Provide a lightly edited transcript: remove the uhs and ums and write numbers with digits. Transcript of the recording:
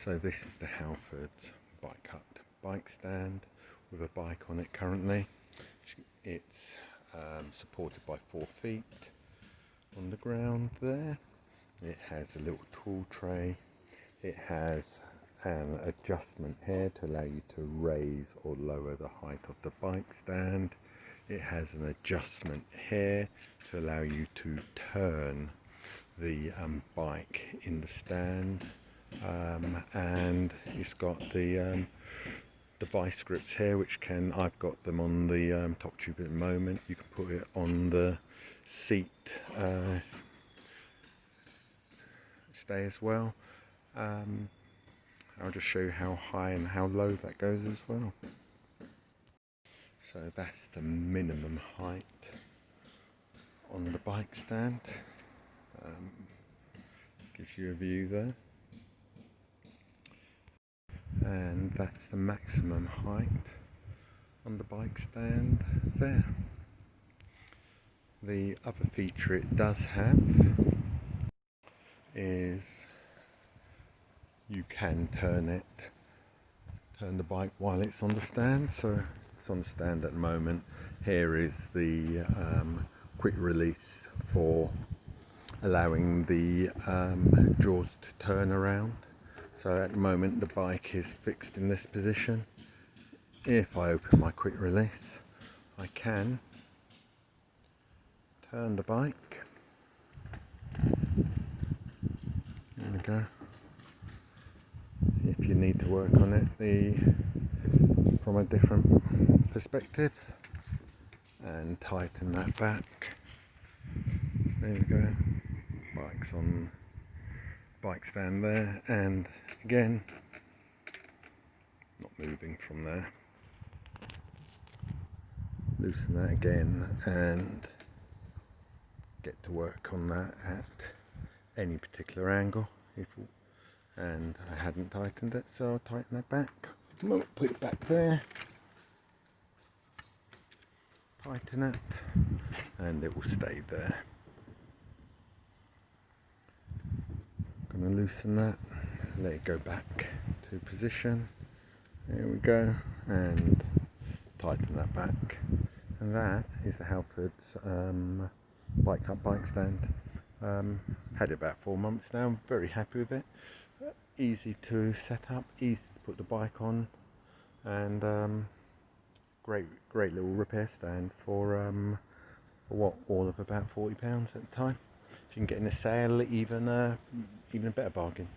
So this is the Halfords bike hut bike stand with a bike on it currently. It's supported by 4 feet on the ground there. It has a little tool tray. It has an adjustment here to allow you to raise or lower the height of the bike stand. It has an adjustment here to allow you to turn the bike in the stand, and it's got the vice grips here, which I've got them on the top tube at the moment. You can put it on the seat stay as well. I'll just show you how high and how low that goes as well. So that's the minimum height on the bike stand. Gives you a view there. And that's the maximum height on the bike stand there. The other feature it does have is you can turn the bike while it's on the stand. So it's on the stand at the moment. Here is the quick release for allowing the jaws to turn around. So at the moment the bike is fixed in this position. If I open my quick release, I can turn the bike. There we go. If you need to work on it from a different perspective, and tighten that back. There we go. Bike's on bike stand there, and again, not moving from there. Loosen that again and get to work on that at any particular angle. And I hadn't tightened it, so I'll tighten that back. Put it back there, tighten it, and it will stay there. I'm going to loosen that, let it go back to position. There we go, and tighten that back. And that is the Halfords bike hut bike stand. Had it about 4 months now. I'm very happy with it. Easy to set up, easy to put the bike on, and great little repair stand for what, all of about £40 at the time. If you can get in a sale, even a better bargain.